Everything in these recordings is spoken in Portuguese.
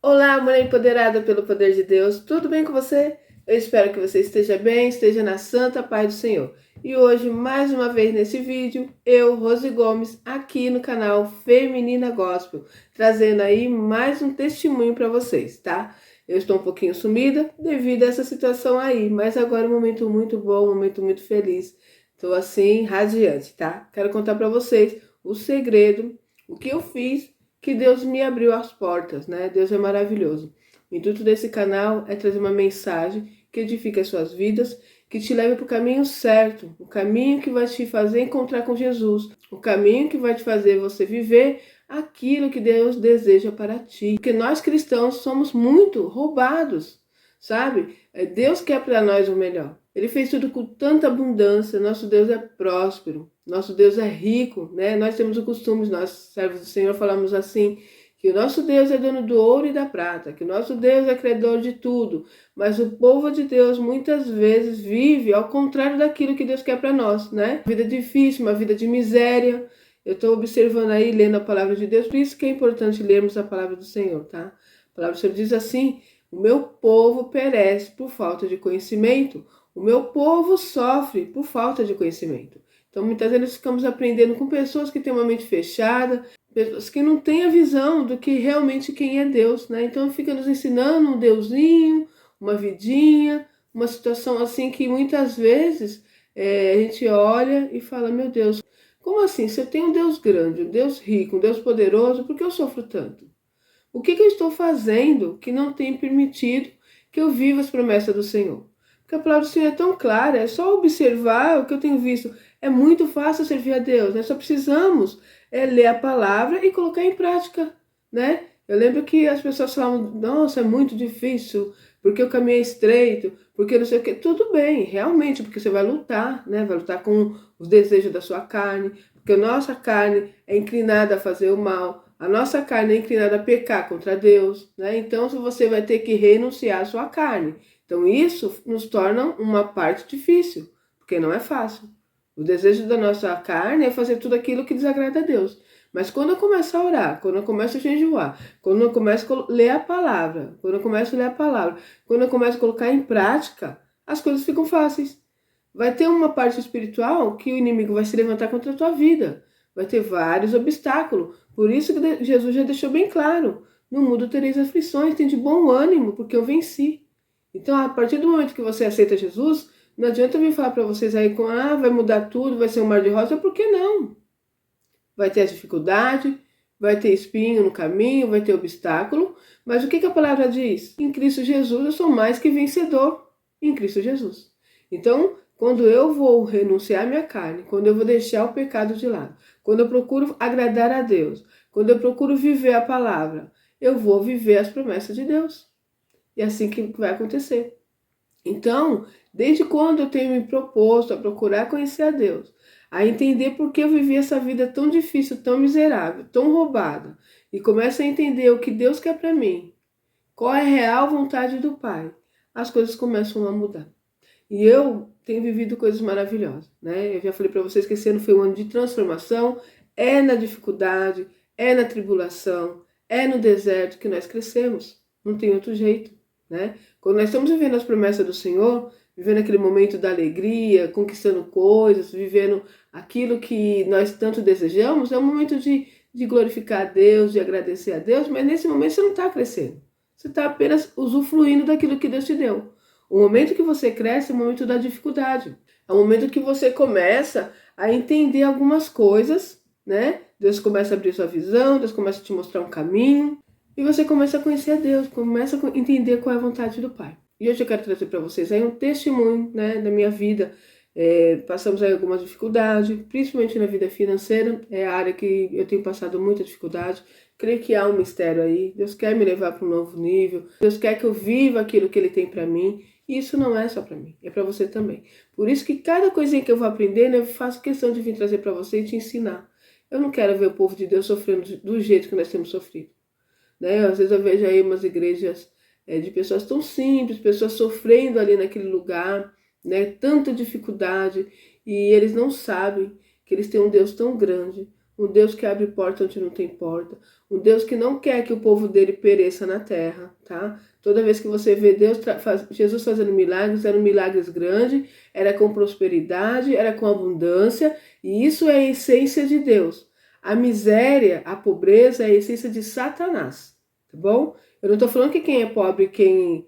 Olá, mulher empoderada pelo poder de Deus, tudo bem com você? Eu espero que você esteja bem, esteja na santa paz do Senhor. E hoje, mais uma vez nesse vídeo, eu, Rose Gomes, aqui no canal Feminina Gospel, trazendo aí mais um testemunho para vocês, tá? Eu estou um pouquinho sumida devido a essa situação aí, mas agora é um momento muito bom, um momento muito feliz. Estou assim, radiante, tá? Quero contar para vocês o segredo, o que eu fiz, que Deus me abriu as portas, né? Deus é maravilhoso. O intuito desse canal é trazer uma mensagem que edifique as suas vidas, que te leve para o caminho certo, o caminho que vai te fazer encontrar com Jesus, o caminho que vai te fazer você viver aquilo que Deus deseja para ti. Porque nós cristãos somos muito roubados, sabe? Deus quer para nós o melhor. Ele fez tudo com tanta abundância, nosso Deus é próspero, nosso Deus é rico, né? Nós temos o costume, nós servos do Senhor, falamos assim, que o nosso Deus é dono do ouro e da prata, que o nosso Deus é criador de tudo, mas o povo de Deus muitas vezes vive ao contrário daquilo que Deus quer para nós, né? Uma vida difícil, uma vida de miséria. Eu estou observando aí, lendo a palavra de Deus, por isso que é importante lermos a palavra do Senhor, tá? A palavra do Senhor diz assim: o meu povo perece por falta de conhecimento, o meu povo sofre por falta de conhecimento. Então, muitas vezes ficamos aprendendo com pessoas que têm uma mente fechada, pessoas que não têm a visão do que realmente quem é Deus, né? Então, fica nos ensinando um deusinho, uma vidinha, uma situação assim que muitas vezes a gente olha e fala, meu Deus, como assim? Se eu tenho um Deus grande, um Deus rico, um Deus poderoso, por que eu sofro tanto? O que eu estou fazendo que não tem permitido que eu viva as promessas do Senhor? Porque a palavra do Senhor é tão clara, é só observar o que eu tenho visto. É muito fácil servir a Deus, nós só precisamos ler a palavra e colocar em prática, né? Eu lembro que as pessoas falavam, nossa, é muito difícil, porque o caminho é estreito, porque não sei o quê. Tudo bem, realmente, porque você vai lutar, né? Vai lutar com os desejos da sua carne, porque a nossa carne é inclinada a fazer o mal, a nossa carne é inclinada a pecar contra Deus, né? Então você vai ter que renunciar à sua carne. Então isso nos torna uma parte difícil, porque não é fácil. O desejo da nossa carne é fazer tudo aquilo que desagrada a Deus. Mas quando eu começo a orar, quando eu começo a jejuar, quando eu começo a ler a palavra, quando eu começo a colocar em prática, as coisas ficam fáceis. Vai ter uma parte espiritual que o inimigo vai se levantar contra a tua vida. Vai ter vários obstáculos. Por isso que Jesus já deixou bem claro. No mundo tereis aflições, tem de bom ânimo, porque eu venci. Então, a partir do momento que você aceita Jesus, não adianta eu vir falar para vocês aí com, vai mudar tudo, vai ser um mar de rosa, por que não? Vai ter as dificuldades, vai ter espinho no caminho, vai ter obstáculo, mas o que a palavra diz? Em Cristo Jesus eu sou mais que vencedor, em Cristo Jesus. Então, quando eu vou renunciar à minha carne, quando eu vou deixar o pecado de lado, quando eu procuro agradar a Deus, quando eu procuro viver a palavra, eu vou viver as promessas de Deus. E é assim que vai acontecer. Então, desde quando eu tenho me proposto a procurar conhecer a Deus, a entender por que eu vivi essa vida tão difícil, tão miserável, tão roubada, e começo a entender o que Deus quer para mim, qual é a real vontade do Pai, as coisas começam a mudar. E eu tenho vivido coisas maravilhosas, né? Eu já falei para vocês que esse ano foi um ano de transformação, é na dificuldade, é na tribulação, é no deserto que nós crescemos, não tem outro jeito, né? Quando nós estamos vivendo as promessas do Senhor, vivendo aquele momento da alegria, conquistando coisas, vivendo aquilo que nós tanto desejamos, é um momento de glorificar a Deus, de agradecer a Deus, mas nesse momento você não está crescendo, você está apenas usufruindo daquilo que Deus te deu. O momento que você cresce é o momento da dificuldade. É o momento que você começa a entender algumas coisas, né? Deus começa a abrir sua visão, Deus começa a te mostrar um caminho. E você começa a conhecer a Deus, começa a entender qual é a vontade do Pai. E hoje eu quero trazer para vocês aí um testemunho, né, da minha vida. Passamos aí algumas dificuldades, principalmente na vida financeira. É a área que eu tenho passado muita dificuldade. Creio que há um mistério aí. Deus quer me levar para um novo nível. Deus quer que eu viva aquilo que Ele tem para mim. E isso não é só para mim, é para você também. Por isso que cada coisinha que eu vou aprendendo, eu faço questão de vir trazer para você e te ensinar. Eu não quero ver o povo de Deus sofrendo do jeito que nós temos sofrido, né? Às vezes eu vejo aí umas igrejas de pessoas tão simples, pessoas sofrendo ali naquele lugar, né? Tanta dificuldade, e eles não sabem que eles têm um Deus tão grande, um Deus que abre porta onde não tem porta, um Deus que não quer que o povo dele pereça na terra, tá? Toda vez que você vê Jesus fazendo milagres, eram milagres grandes, era com prosperidade, era com abundância, e isso é a essência de Deus. A miséria, a pobreza é a essência de Satanás, tá bom? Eu não estou falando que quem é pobre, quem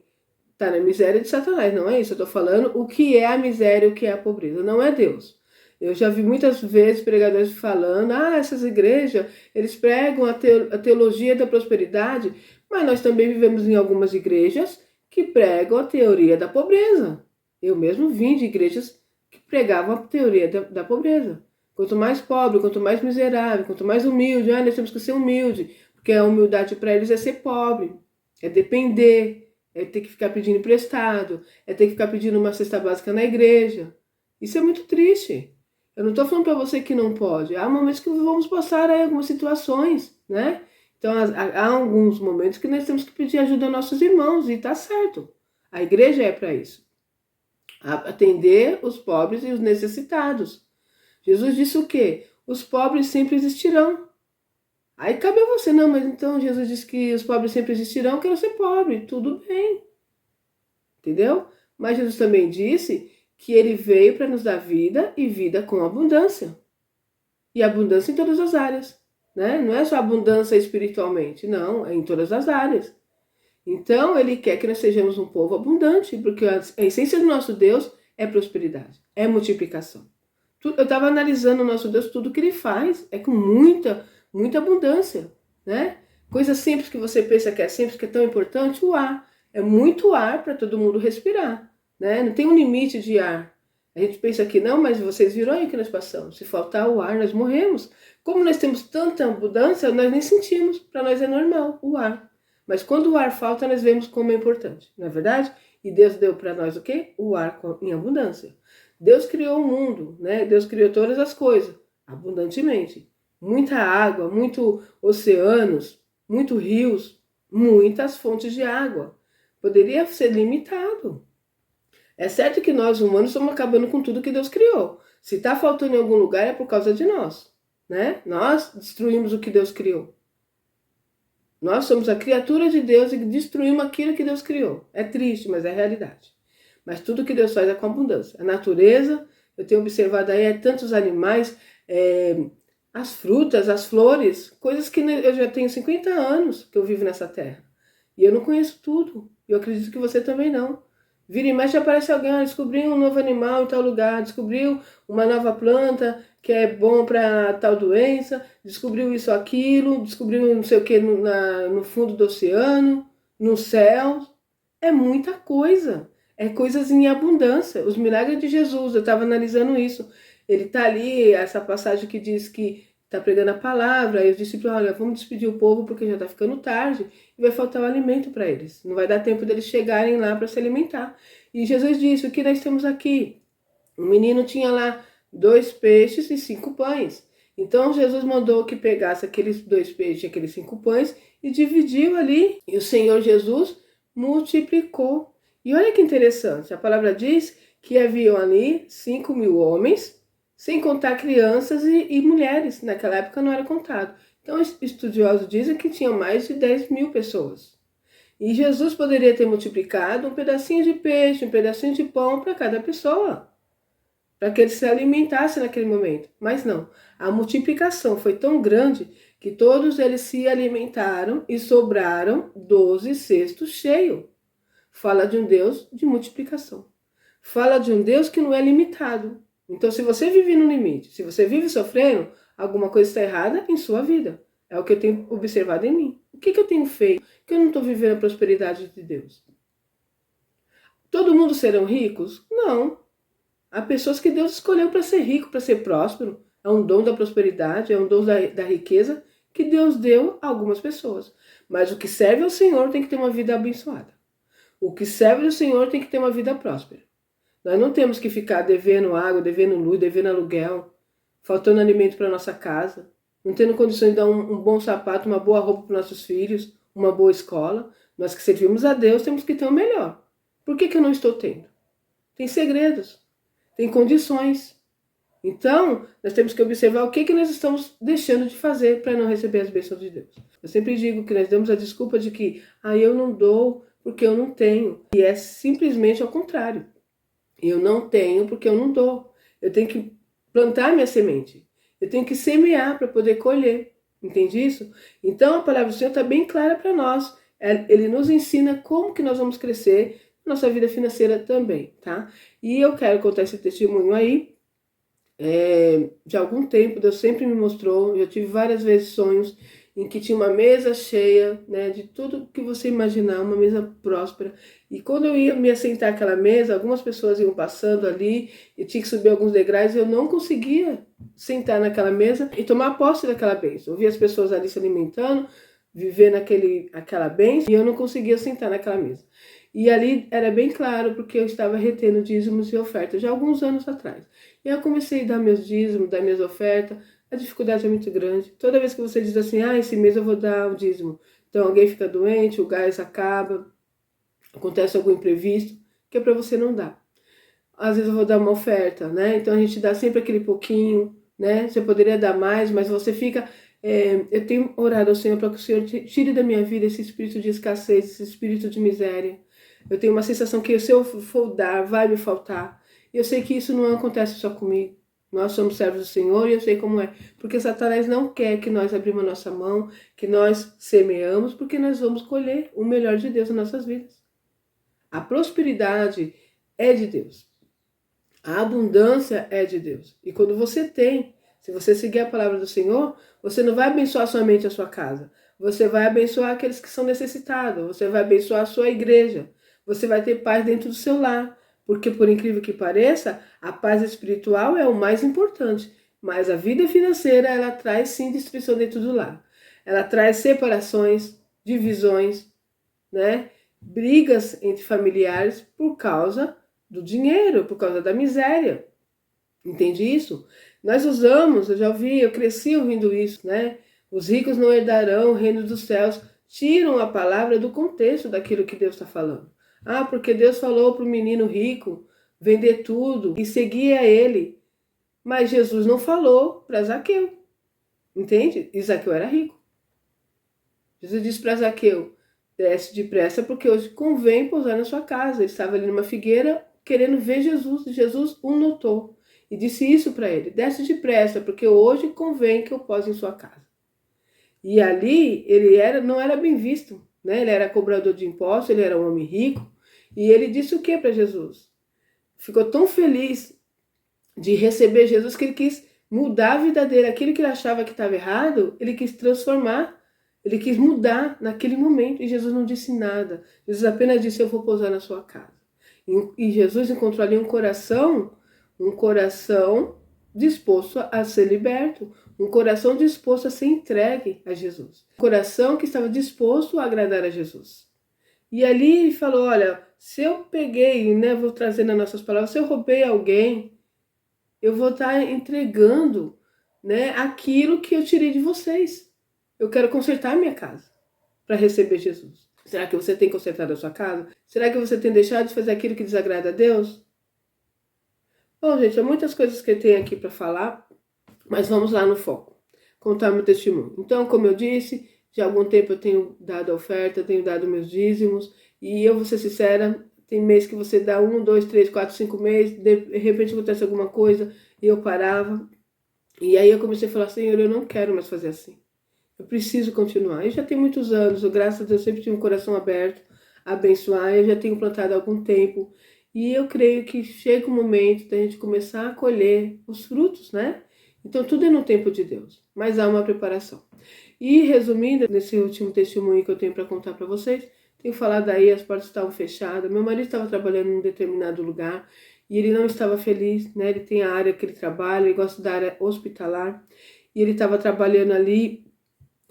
está na miséria é de Satanás, não é isso. Eu estou falando o que é a miséria, o que é a pobreza, não é Deus. Eu já vi muitas vezes pregadores falando, essas igrejas, eles pregam a teologia da prosperidade, mas nós também vivemos em algumas igrejas que pregam a teoria da pobreza. Eu mesmo vim de igrejas que pregavam a teoria da pobreza. Quanto mais pobre, quanto mais miserável, quanto mais humilde, nós temos que ser humilde, porque a humildade para eles é ser pobre, é depender, é ter que ficar pedindo emprestado, é ter que ficar pedindo uma cesta básica na igreja. Isso é muito triste. Eu não estou falando para você que não pode. Há momentos que vamos passar aí algumas situações, né? Então, há alguns momentos que nós temos que pedir ajuda aos nossos irmãos, e tá certo. A igreja é para isso. Atender os pobres e os necessitados. Jesus disse o quê? Os pobres sempre existirão. Aí cabe a você, não, mas então Jesus disse que os pobres sempre existirão, eu quero ser pobre, tudo bem. Entendeu? Mas Jesus também disse que ele veio para nos dar vida e vida com abundância. E abundância em todas as áreas, né? Não é só abundância espiritualmente, não, é em todas as áreas. Então, ele quer que nós sejamos um povo abundante, porque a essência do nosso Deus é prosperidade, é multiplicação. Eu estava analisando o nosso Deus, tudo que ele faz é com muita abundância, né? Coisa simples que você pensa que é simples, que é tão importante, o ar. É muito ar para todo mundo respirar, né? Não tem um limite de ar. A gente pensa que não, mas vocês viram aí que nós passamos. Se faltar o ar, nós morremos. Como nós temos tanta abundância, nós nem sentimos. Para nós é normal o ar. Mas quando o ar falta, nós vemos como é importante, não é verdade? E Deus deu para nós o quê? O ar em abundância. Deus criou o mundo, né? Deus criou todas as coisas, abundantemente. Muita água, muito oceanos, muito rios, muitas fontes de água. Poderia ser limitado. É certo que nós humanos estamos acabando com tudo que Deus criou. Se está faltando em algum lugar é por causa de nós, né? Nós destruímos o que Deus criou. Nós somos a criatura de Deus e destruímos aquilo que Deus criou. É triste, mas é realidade. Mas tudo que Deus faz é com abundância. A natureza, eu tenho observado aí, tantos animais, as frutas, as flores, coisas que eu já tenho 50 anos que eu vivo nessa terra. E eu não conheço tudo. Eu acredito que você também não. Vira e mexe aparece alguém, descobriu um novo animal em tal lugar, descobriu uma nova planta que é bom para tal doença, descobriu isso, aquilo, descobriu não sei o que no fundo do oceano, no céu. É muita coisa. É coisas em abundância. Os milagres de Jesus, eu estava analisando isso. Ele está ali, essa passagem que diz que está pregando a palavra, aí os discípulos, olha, vamos despedir o povo porque já está ficando tarde e vai faltar o alimento para eles. Não vai dar tempo deles chegarem lá para se alimentar. E Jesus disse, o que nós temos aqui? O menino tinha lá 2 peixes e 5 pães. Então Jesus mandou que pegasse aqueles 2 peixes e aqueles 5 pães e dividiu ali. E o Senhor Jesus multiplicou. E olha que interessante, a palavra diz que haviam ali 5.000 homens, sem contar crianças e mulheres. Naquela época não era contado. Então, estudiosos dizem que tinham mais de 10.000 pessoas. E Jesus poderia ter multiplicado um pedacinho de peixe, um pedacinho de pão para cada pessoa, para que eles se alimentassem naquele momento. Mas não, a multiplicação foi tão grande que todos eles se alimentaram e sobraram 12 cestos cheios. Fala de um Deus de multiplicação. Fala de um Deus que não é limitado. Então, se você vive no limite, se você vive sofrendo, alguma coisa está errada em sua vida. É o que eu tenho observado em mim. O que eu tenho feito? Que eu não estou vivendo a prosperidade de Deus. Todo mundo serão ricos? Não. Há pessoas que Deus escolheu para ser rico, para ser próspero. É um dom da prosperidade, é um dom da riqueza que Deus deu a algumas pessoas. Mas o que serve ao Senhor tem que ter uma vida abençoada. O que serve ao Senhor tem que ter uma vida próspera. Nós não temos que ficar devendo água, devendo luz, devendo aluguel, faltando alimento para nossa casa, não tendo condições de dar um bom sapato, uma boa roupa para nossos filhos, uma boa escola. Nós que servimos a Deus temos que ter o melhor. Por que eu não estou tendo? Tem segredos, tem condições. Então, nós temos que observar o que nós estamos deixando de fazer para não receber as bênçãos de Deus. Eu sempre digo que nós damos a desculpa de que eu não dou porque eu não tenho. E é simplesmente ao contrário. Eu não tenho porque eu não dou. Eu tenho que plantar minha semente. Eu tenho que semear para poder colher. Entende isso? Então a palavra do Senhor está bem clara para nós. Ele nos ensina como que nós vamos crescer na nossa vida financeira também, tá? E eu quero contar esse testemunho aí. De algum tempo, Deus sempre me mostrou, eu tive várias vezes sonhos em que tinha uma mesa cheia, né, de tudo que você imaginar, uma mesa próspera. E quando eu ia me assentar àquela mesa, algumas pessoas iam passando ali, e tinha que subir alguns degraus, e eu não conseguia sentar naquela mesa e tomar posse daquela bênção. Eu via as pessoas ali se alimentando, vivendo aquela bênção, e eu não conseguia sentar naquela mesa. E ali era bem claro, porque eu estava retendo dízimos e ofertas já há alguns anos atrás. E eu comecei a dar meus dízimos, dar minhas ofertas. A dificuldade é muito grande. Toda vez que você diz assim, esse mês eu vou dar o dízimo. Então alguém fica doente, o gás acaba, acontece algum imprevisto, que é para você não dar. Às vezes eu vou dar uma oferta, né? Então a gente dá sempre aquele pouquinho, né? Você poderia dar mais, mas você fica... eu tenho orado ao Senhor para que o Senhor tire da minha vida esse espírito de escassez, esse espírito de miséria. Eu tenho uma sensação que se eu for dar, vai me faltar. Eu sei que isso não acontece só comigo. Nós somos servos do Senhor e eu sei como é. Porque Satanás não quer que nós abrimos a nossa mão, que nós semeamos, porque nós vamos colher o melhor de Deus nas nossas vidas. A prosperidade é de Deus. A abundância é de Deus. E quando você tem, se você seguir a palavra do Senhor, você não vai abençoar somente a sua casa. Você vai abençoar aqueles que são necessitados. Você vai abençoar a sua igreja. Você vai ter paz dentro do seu lar. Porque, por incrível que pareça, a paz espiritual é o mais importante. Mas a vida financeira, ela traz sim destruição dentro do lar. Ela traz separações, divisões, né? Brigas entre familiares por causa do dinheiro, por causa da miséria. Entende isso? Nós usamos, eu já ouvi, eu cresci ouvindo isso, né? Os ricos não herdarão o reino dos céus. Tiram a palavra do contexto daquilo que Deus está falando. Porque Deus falou para o menino rico vender tudo e seguir a ele. Mas Jesus não falou para Zaqueu. Entende? E Zaqueu era rico. Jesus disse para Zaqueu, desce depressa porque hoje convém pousar na sua casa. Ele estava ali numa figueira querendo ver Jesus. Jesus o notou e disse isso para ele, desce depressa porque hoje convém que eu pouse em sua casa. E ali ele não era bem visto, né? Ele era cobrador de impostos, ele era um homem rico. E ele disse o que para Jesus? Ficou tão feliz de receber Jesus que ele quis mudar a vida dele. Aquilo que ele achava que estava errado, ele quis transformar. Ele quis mudar naquele momento. E Jesus não disse nada. Jesus apenas disse, eu vou pousar na sua casa. E Jesus encontrou ali um coração disposto a ser liberto, um coração disposto a ser entregue a Jesus, um coração que estava disposto a agradar a Jesus. E ali ele falou, olha, se eu peguei, né, vou trazer nas nossas palavras, se eu roubei alguém, eu vou estar entregando, né, aquilo que eu tirei de vocês. Eu quero consertar a minha casa para receber Jesus. Será que você tem consertado a sua casa? Será que você tem deixado de fazer aquilo que desagrada a Deus? Bom, gente, há muitas coisas que eu tenho aqui para falar, mas vamos lá no foco. Contar meu testemunho. Então, como eu disse, já há algum tempo eu tenho dado a oferta, tenho dado meus dízimos, e eu vou ser sincera, tem mês que você dá 1, 2, 3, 4, 5 meses, de repente acontece alguma coisa, e eu parava. E aí eu comecei a falar, Senhor, eu não quero mais fazer assim. Eu preciso continuar. Eu já tenho muitos anos, graças a Deus, eu sempre tive um coração aberto a abençoar. Eu já tenho plantado há algum tempo. E eu creio que chega o momento da gente começar a colher os frutos, né? Então tudo é no tempo de Deus, mas há uma preparação. E resumindo, nesse último testemunho que eu tenho para contar para vocês, tenho falado aí, as portas estavam fechadas, meu marido estava trabalhando em um determinado lugar e ele não estava feliz, né? Ele tem a área que ele trabalha, ele gosta da área hospitalar e ele estava trabalhando ali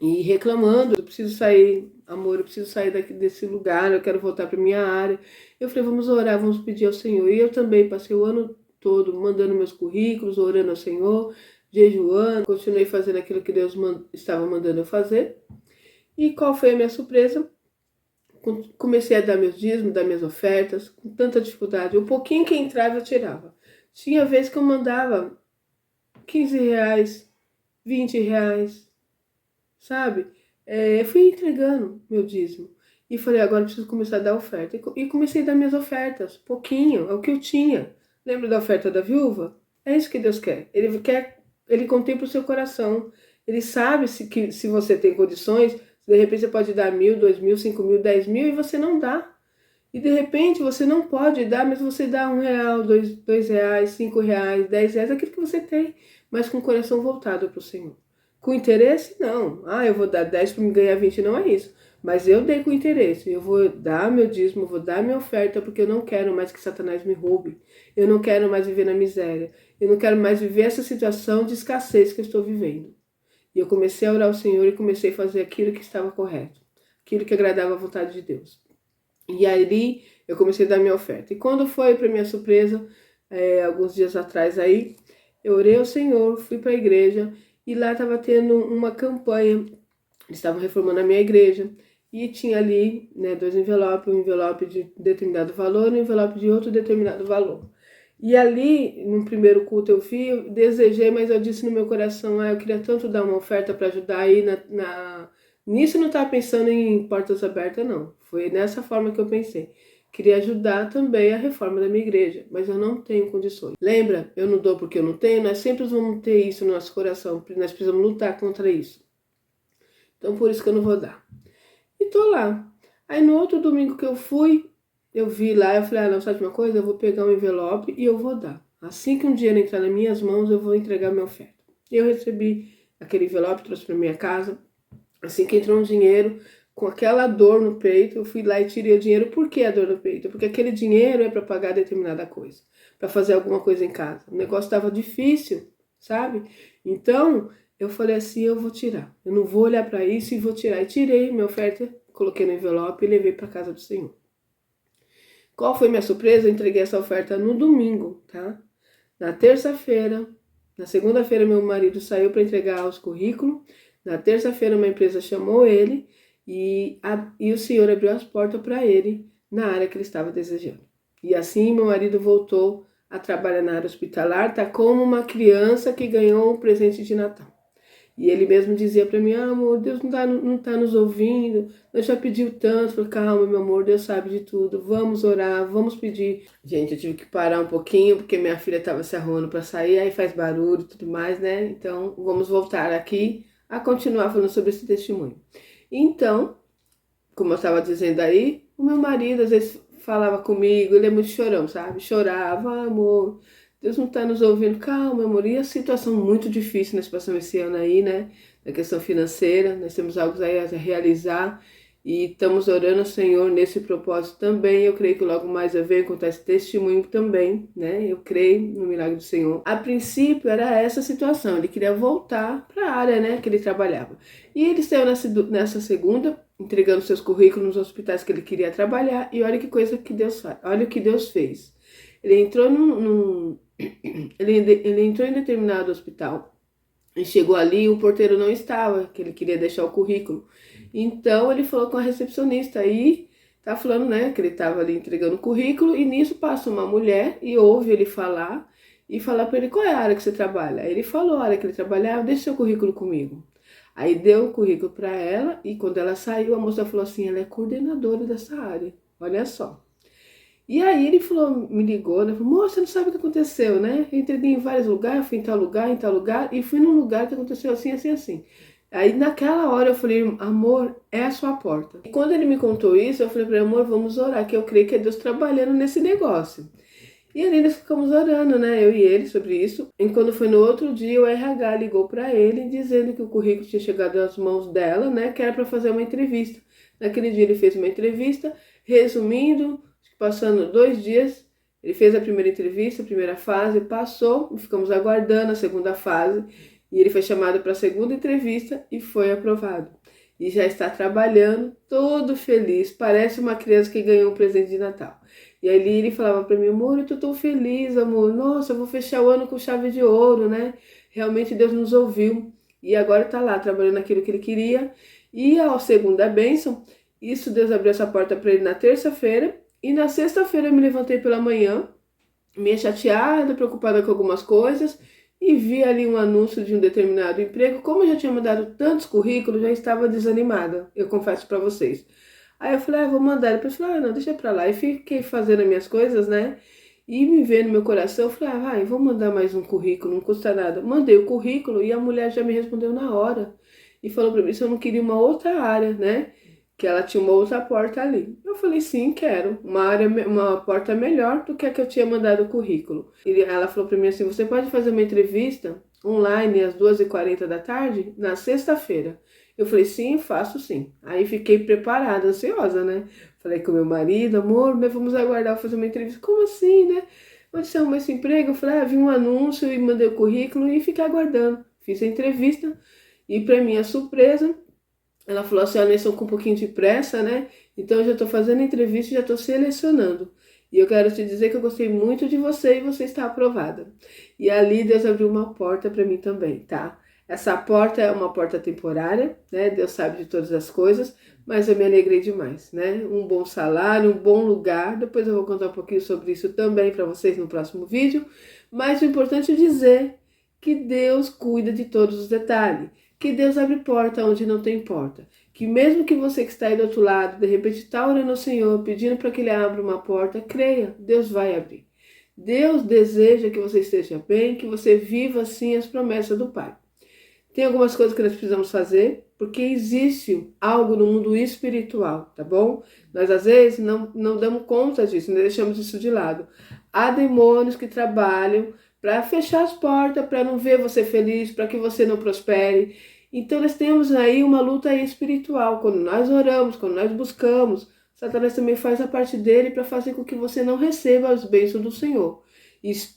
e reclamando, eu preciso sair, amor, eu preciso sair desse lugar, eu quero voltar para minha área. Eu falei, vamos orar, vamos pedir ao Senhor. E eu também passei o ano todo mandando meus currículos, orando ao Senhor, jejuando, continuei fazendo aquilo que Deus estava mandando eu fazer. E qual foi a minha surpresa? Comecei a dar meus dízimos, dar minhas ofertas, com tanta dificuldade. O pouquinho que entrava, eu tirava. Tinha vezes que eu mandava R$ 15, R$ 20, sabe? Eu fui entregando meu dízimo. E falei, agora eu preciso começar a dar oferta. E comecei a dar minhas ofertas, pouquinho, é o que eu tinha. Lembra da oferta da viúva? É isso que Deus quer. Ele contempla o seu coração. Ele sabe se você tem condições, de repente você pode dar 1.000, 2.000, 5.000, 10.000 e você não dá. E de repente você não pode dar, mas você dá R$ 1, R$ 2, R$ 5, R$ 10, aquilo que você tem, mas com o coração voltado para o Senhor. Com interesse, não. Eu vou dar 10 para me ganhar 20, não é isso. Mas eu dei com interesse. Eu vou dar meu dízimo, vou dar minha oferta, porque eu não quero mais que Satanás me roube. Eu não quero mais viver na miséria. Eu não quero mais viver essa situação de escassez que eu estou vivendo. E eu comecei a orar ao Senhor e comecei a fazer aquilo que estava correto. Aquilo que agradava a vontade de Deus. E ali eu comecei a dar minha oferta. E quando foi, para minha surpresa, alguns dias atrás aí, eu orei ao Senhor, fui para a igreja e lá estava tendo uma campanha. Eles estavam reformando a minha igreja e tinha ali, né, 2 envelopes, um envelope de determinado valor e um envelope de outro determinado valor. E ali, no primeiro culto eu desejei, mas eu disse no meu coração, eu queria tanto dar uma oferta para ajudar aí nisso eu não estava pensando em portas abertas, não. Foi nessa forma que eu pensei. Queria ajudar também a reforma da minha igreja, mas eu não tenho condições. Lembra? Eu não dou porque eu não tenho, nós sempre vamos ter isso no nosso coração, nós precisamos lutar contra isso. Então por isso que eu não vou dar. E tô lá. Aí no outro domingo que eu fui, eu vi lá, eu falei, não, sabe uma coisa? Eu vou pegar um envelope e eu vou dar. Assim que um dinheiro entrar nas minhas mãos, eu vou entregar minha oferta. E eu recebi aquele envelope, trouxe para minha casa. Assim que entrou um dinheiro, com aquela dor no peito, eu fui lá e tirei o dinheiro. Por que a dor no peito? Porque aquele dinheiro é para pagar determinada coisa, para fazer alguma coisa em casa. O negócio estava difícil, sabe? Então, eu falei assim, eu vou tirar. Eu não vou olhar para isso e vou tirar. E tirei minha oferta, coloquei no envelope e levei para casa do Senhor. Qual foi minha surpresa? Eu entreguei essa oferta no domingo, tá? Na terça-feira, na segunda-feira meu marido saiu para entregar os currículos. Na terça-feira uma empresa chamou ele e o Senhor abriu as portas para ele na área que ele estava desejando. E assim meu marido voltou a trabalhar na área hospitalar, tá como uma criança que ganhou um presente de Natal. E ele mesmo dizia para mim, amor, Deus não tá nos ouvindo, nós já pediu tanto. Eu falei, calma, meu amor, Deus sabe de tudo, vamos orar, vamos pedir. Gente, eu tive que parar um pouquinho, porque minha filha estava se arrumando para sair, aí faz barulho e tudo mais, né? Então, vamos voltar aqui a continuar falando sobre esse testemunho. Então, como eu estava dizendo aí, o meu marido às vezes falava comigo, ele é muito chorão, sabe? Chorava, amor, Deus não está nos ouvindo, calma, amor. E a situação muito difícil nós passamos esse ano aí, né? Na questão financeira, nós temos algo aí a realizar e estamos orando ao Senhor nesse propósito também. Eu creio que logo mais eu venho contar esse testemunho também, né? Eu creio no milagre do Senhor. A princípio era essa situação, ele queria voltar para a área, né, que ele trabalhava. E ele saiu nessa segunda, entregando seus currículos nos hospitais que ele queria trabalhar, e olha que coisa que Deus faz, olha o que Deus fez. Ele entrou ele entrou em determinado hospital e chegou ali e o porteiro não estava, que ele queria deixar o currículo. Então ele falou com a recepcionista e tá falando, né, que ele estava ali entregando o currículo e nisso passa uma mulher e ouve ele falar e falar para ele, qual é a área que você trabalha? Aí ele falou a área que ele trabalhava, deixa seu currículo comigo. Aí deu o currículo para ela e quando ela saiu, a moça falou assim, ela é coordenadora dessa área, olha só. E aí ele falou, me ligou, né? Falou, moça, você não sabe o que aconteceu, né? Eu entreguei em vários lugares, fui em tal lugar, e fui num lugar que aconteceu assim, assim, assim. Aí naquela hora eu falei, amor, é a sua porta. E quando ele me contou isso, eu falei para ele, amor, vamos orar, que eu creio que é Deus trabalhando nesse negócio. E ali nós ficamos orando, né? Eu e ele sobre isso. E quando foi no outro dia, o RH ligou para ele dizendo que o currículo tinha chegado às mãos dela, né? Que era para fazer uma entrevista. Naquele dia ele fez uma entrevista, resumindo, passando 2 dias, ele fez a primeira entrevista, a primeira fase, passou, e ficamos aguardando a segunda fase, e ele foi chamado para a segunda entrevista e foi aprovado. E já está trabalhando, todo feliz, parece uma criança que ganhou um presente de Natal. E ali ele falava para mim, amor, eu tô tão feliz, amor, nossa, eu vou fechar o ano com chave de ouro, né? Realmente Deus nos ouviu, e agora está lá, trabalhando naquilo que ele queria. E a segunda bênção, isso Deus abriu essa porta para ele na terça-feira, e na sexta-feira eu me levantei pela manhã, meio chateada, preocupada com algumas coisas, e vi ali um anúncio de um determinado emprego. Como eu já tinha mandado tantos currículos, já estava desanimada, eu confesso para vocês. Aí eu falei, vou mandar. Depois eu falei, não, deixa pra lá. E fiquei fazendo as minhas coisas, né? E me veio no meu coração, eu falei, vai, vou mandar mais um currículo, não custa nada. Mandei o currículo e a mulher já me respondeu na hora. E falou pra mim se eu não queria uma outra área, né? Que ela tinha uma outra porta ali. Eu falei, sim, quero. Uma porta melhor do que a que eu tinha mandado o currículo. E ela falou pra mim assim, você pode fazer uma entrevista online às 2h40 da tarde, na sexta-feira. Eu falei, sim, faço sim. Aí fiquei preparada, ansiosa, né? Falei com meu marido, amor, né, vamos aguardar fazer uma entrevista. Como assim, né? Onde você arrumou esse emprego? Eu falei, vi um anúncio e mandei o currículo e fiquei aguardando. Fiz a entrevista e para minha surpresa, ela falou assim, olha, estou com um pouquinho de pressa, né? Então eu já estou fazendo a entrevista e já estou selecionando. E eu quero te dizer que eu gostei muito de você e você está aprovada. E ali Deus abriu uma porta para mim também, tá? Essa porta é uma porta temporária, né? Deus sabe de todas as coisas, mas eu me alegrei demais, né? Um bom salário, um bom lugar. Depois eu vou contar um pouquinho sobre isso também para vocês no próximo vídeo. Mas o importante é dizer que Deus cuida de todos os detalhes, que Deus abre porta onde não tem porta, que mesmo que você que está aí do outro lado, de repente está orando ao Senhor, pedindo para que Ele abra uma porta, creia, Deus vai abrir. Deus deseja que você esteja bem, que você viva assim as promessas do Pai. Tem algumas coisas que nós precisamos fazer, porque existe algo no mundo espiritual, tá bom? Nós às vezes não damos conta disso, nós deixamos isso de lado. Há demônios que trabalham para fechar as portas, para não ver você feliz, para que você não prospere. Então nós temos aí uma luta espiritual. Quando nós oramos, quando nós buscamos, Satanás também faz a parte dele para fazer com que você não receba as bênçãos do Senhor.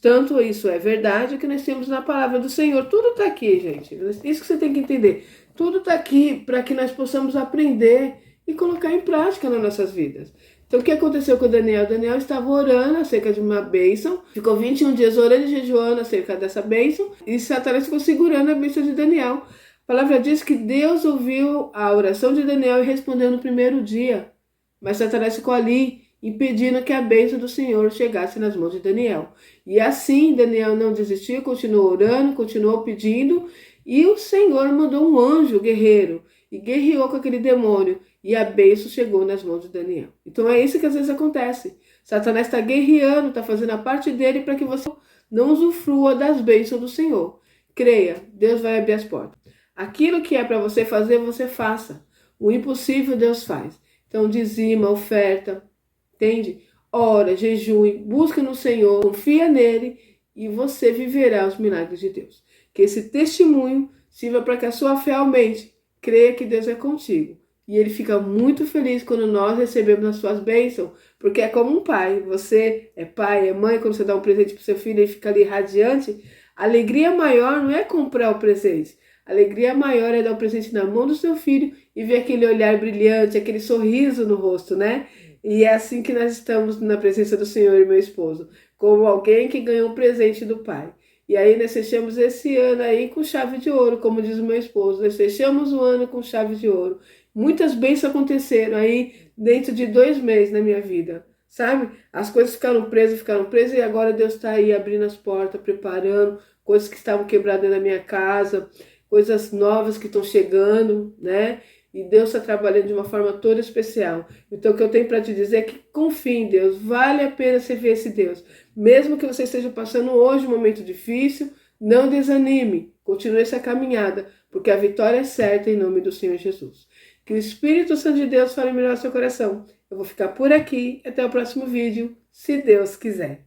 Tanto isso é verdade que nós temos na palavra do Senhor. Tudo está aqui, gente. Isso que você tem que entender. Tudo está aqui para que nós possamos aprender e colocar em prática nas nossas vidas. Então, o que aconteceu com o Daniel? Daniel estava orando acerca de uma bênção, ficou 21 dias orando e jejuando acerca dessa bênção, e Satanás ficou segurando a bênção de Daniel. A palavra diz que Deus ouviu a oração de Daniel e respondeu no primeiro dia, mas Satanás ficou ali, impedindo que a bênção do Senhor chegasse nas mãos de Daniel. E assim, Daniel não desistiu, continuou orando, continuou pedindo, e o Senhor mandou um anjo guerreiro, e guerreou com aquele demônio, e a bênção chegou nas mãos de Daniel. Então é isso que às vezes acontece. Satanás está guerreando, está fazendo a parte dele para que você não usufrua das bênçãos do Senhor. Creia, Deus vai abrir as portas. Aquilo que é para você fazer, você faça. O impossível Deus faz. Então dizima, oferta, entende? Ora, jejue, busca no Senhor, confia nele e você viverá os milagres de Deus. Que esse testemunho sirva para que a sua fé aumente. Creia que Deus é contigo. E Ele fica muito feliz quando nós recebemos as suas bênçãos, porque é como um pai. Você é pai, é mãe, quando você dá um presente para o seu filho e fica ali radiante. A alegria maior não é comprar o presente. A alegria maior é dar o presente na mão do seu filho e ver aquele olhar brilhante, aquele sorriso no rosto, né? E é assim que nós estamos na presença do Senhor e meu esposo, como alguém que ganhou um presente do Pai. E aí nós fechamos esse ano aí com chave de ouro, como diz o meu esposo. Nós fechamos o ano com chave de ouro. Muitas bênçãos aconteceram aí dentro de 2 meses na minha vida, sabe? As coisas ficaram presas e agora Deus está aí abrindo as portas, preparando coisas que estavam quebradas na minha casa, coisas novas que estão chegando, né? E Deus está trabalhando de uma forma toda especial. Então o que eu tenho para te dizer é que confie em Deus, vale a pena servir esse Deus. Mesmo que você esteja passando hoje um momento difícil, não desanime, continue essa caminhada, porque a vitória é certa em nome do Senhor Jesus. Que o Espírito Santo de Deus fale melhor ao seu coração. Eu vou ficar por aqui, até o próximo vídeo, se Deus quiser.